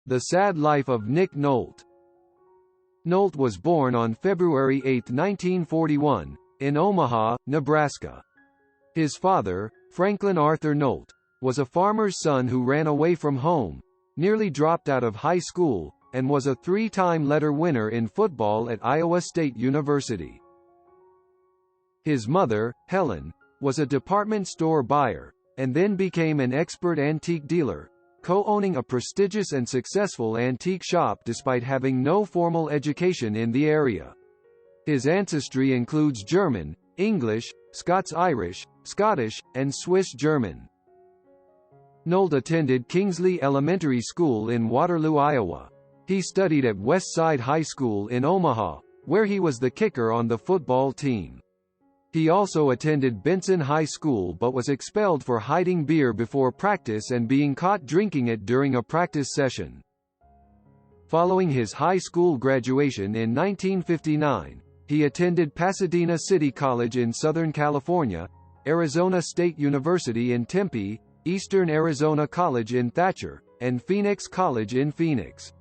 The Sad Life of Nick Nolte. Nolte was born on February 8, 1941, in Omaha, Nebraska. His father, Franklin Arthur Nolte, was a farmer's son who ran away from home, nearly dropped out of high school, and was a three-time letter winner in football at Iowa State University. His mother, Helen, was a department store buyer, and then became an expert antique dealer, co-owning a prestigious and successful antique shop despite having no formal education in the area. His ancestry includes German, English, Scots-Irish, Scottish, and Swiss German. Nolte attended Kingsley Elementary School in Waterloo, Iowa. He studied at West Side High School in Omaha, where he was the kicker on the football team. He also attended Benson High School but was expelled for hiding beer before practice and being caught drinking it during a practice session. Following his high school graduation in 1959, he attended Pasadena City College in Southern California, Arizona State University in Tempe, Eastern Arizona College in Thatcher, and Phoenix College in Phoenix.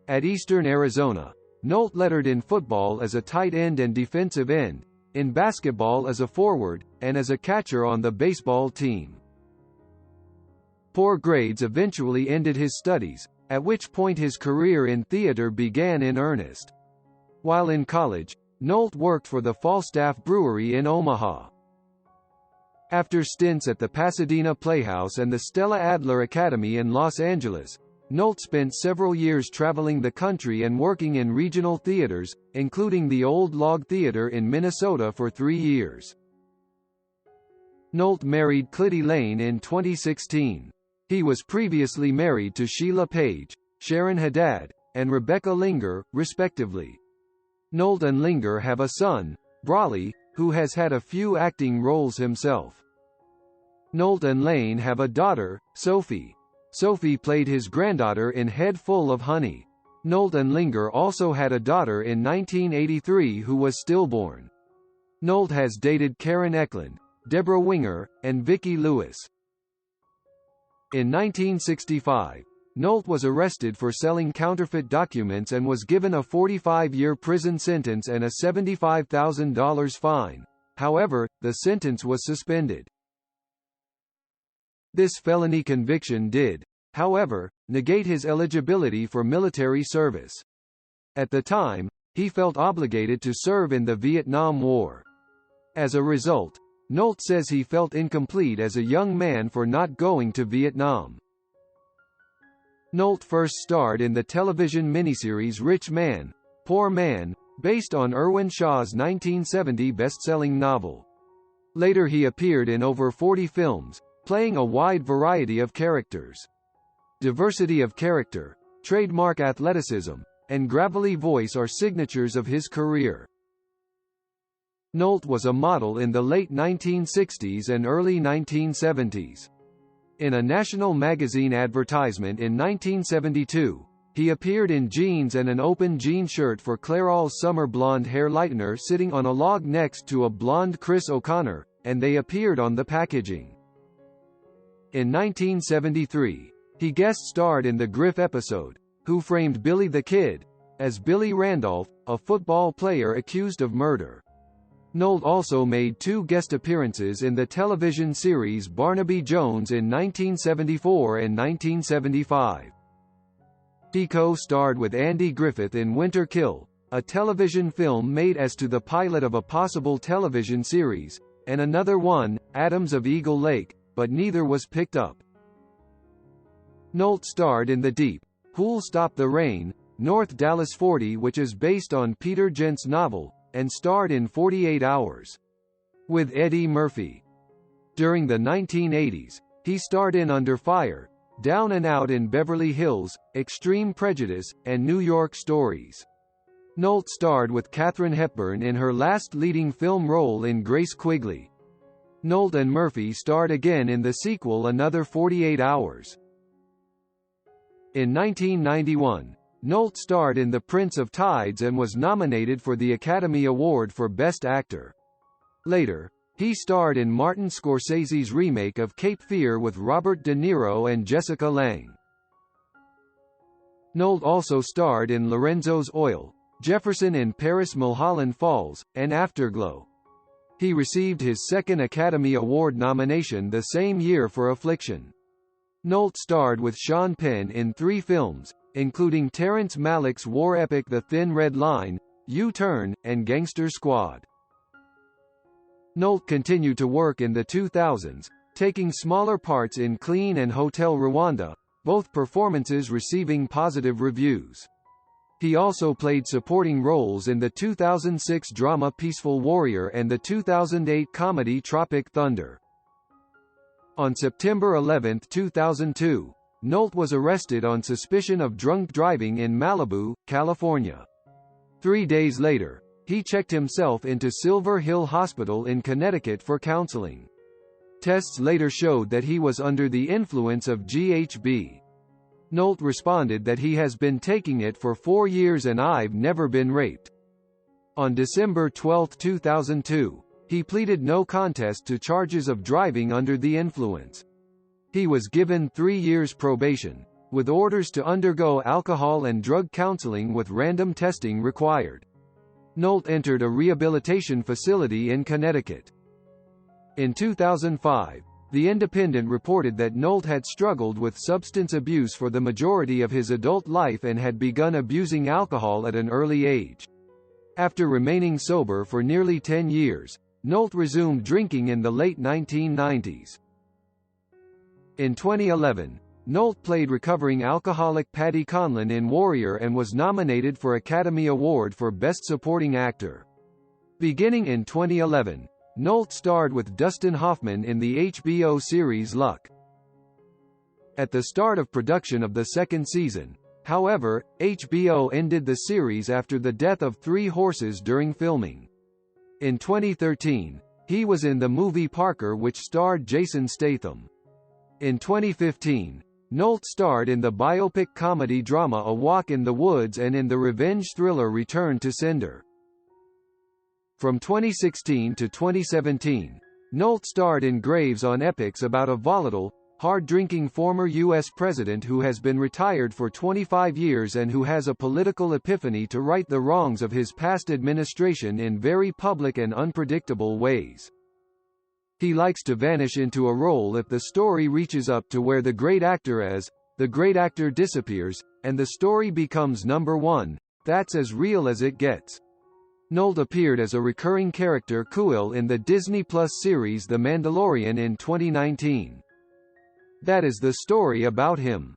At Eastern Arizona, Nolte lettered in football as a tight end and defensive end, in basketball as a forward, and as a catcher on the baseball team. Poor grades eventually ended his studies, at which point his career in theater began in earnest. While in college, Nolte worked for the Falstaff Brewery in Omaha. After stints at the Pasadena Playhouse and the Stella Adler Academy in Los Angeles, Nolte spent several years traveling the country and working in regional theaters, including the Old Log Theater in Minnesota for 3 years. Nolte married Clitty Lane in 2016. He was previously married to Sheila Page, Sharon Haddad, and Rebecca Linger, respectively. Nolte and Linger have a son, Brawley, who has had a few acting roles himself. Nolte and Lane have a daughter, Sophie. Sophie played his granddaughter in Head Full of Honey. Nolte and Linger also had a daughter in 1983 who was stillborn. Nolte has dated Karen Eklund, Deborah Winger, and Vicki Lewis. In 1965, Nolte was arrested for selling counterfeit documents and was given a 45-year prison sentence and a $75,000 fine. However, the sentence was suspended. This felony conviction did, however, negate his eligibility for military service. At the time, he felt obligated to serve in the Vietnam War. As a result, Nolte says he felt incomplete as a young man for not going to Vietnam. Nolte first starred in the television miniseries Rich Man, Poor Man, based on Irwin Shaw's 1970 best-selling novel. Later he appeared in over 40 films, playing a wide variety of characters. Diversity of character, trademark athleticism, and gravelly voice are signatures of his career. Nolte was a model in the late 1960s and early 1970s. In a national magazine advertisement in 1972, he appeared in jeans and an open jean shirt for Clairol's summer blonde hair lightener sitting on a log next to a blonde Chris O'Connor, and they appeared on the packaging. In 1973, he guest-starred in the Griff episode, Who Framed Billy the Kid?, as Billy Randolph, a football player accused of murder. Nolte also made 2 guest appearances in the television series Barnaby Jones in 1974 and 1975. He co-starred with Andy Griffith in Winter Kill, a television film made as to the pilot of a possible television series, and another one, Adams of Eagle Lake, but neither was picked up. Nolte starred in the deep, Who'll Stop the Rain, North Dallas 40, which is based on Peter Gent's novel, and starred in 48 Hours with Eddie Murphy. During the 1980s, he starred in Under Fire, Down and Out in Beverly Hills, Extreme Prejudice, and New York Stories. Nolte starred with Katharine Hepburn in her last leading film role in Grace Quigley. Nolte and Murphy starred again in the sequel Another 48 Hours. In 1991, Nolte starred in The Prince of Tides and was nominated for the Academy Award for Best Actor. Later, he starred in Martin Scorsese's remake of Cape Fear with Robert De Niro and Jessica Lange. Nolte also starred in Lorenzo's Oil, Jefferson in Paris Mulholland Falls, and Afterglow. He received his second Academy Award nomination the same year for Affliction. Nolte starred with Sean Penn in 3 films, including Terrence Malick's war epic The Thin Red Line, U-Turn, and Gangster Squad. Nolte continued to work in the 2000s, taking smaller parts in Clean and Hotel Rwanda, both performances receiving positive reviews. He also played supporting roles in the 2006 drama Peaceful Warrior and the 2008 comedy Tropic Thunder. On September 11, 2002, Nolte was arrested on suspicion of drunk driving in Malibu, California. 3 days later, he checked himself into Silver Hill Hospital in Connecticut for counseling. Tests later showed that he was under the influence of GHB. Nolte responded that he has been taking it for 4 years and I've never been raped. On December 12, 2002, he pleaded no contest to charges of driving under the influence. He was given 3 years probation, with orders to undergo alcohol and drug counseling with random testing required. Nolte entered a rehabilitation facility in Connecticut. In 2005, The Independent reported that Nolte had struggled with substance abuse for the majority of his adult life and had begun abusing alcohol at an early age. After remaining sober for nearly 10 years, Nolte resumed drinking in the late 1990s. In 2011, Nolte played recovering alcoholic Paddy Conlon in Warrior and was nominated for Academy Award for Best Supporting Actor. Beginning in 2011, Nolte starred with Dustin Hoffman in the HBO series Luck. At the start of production of the second season, however, HBO ended the series after the death of 3 horses during filming. In 2013, he was in the movie Parker, which starred Jason Statham. In 2015, Nolte starred in the biopic comedy drama A Walk in the Woods and in the revenge thriller Return to Sender. From 2016 to 2017, Nolte starred in Graves on Epics about a volatile, hard-drinking former U.S. president who has been retired for 25 years and who has a political epiphany to right the wrongs of his past administration in very public and unpredictable ways. He likes to vanish into a role if the story reaches up to where the great actor is, the great actor disappears, and the story becomes number 1. That's as real as it gets. Nolte appeared as a recurring character Kuiil in the Disney Plus series The Mandalorian in 2019. That is the story about him.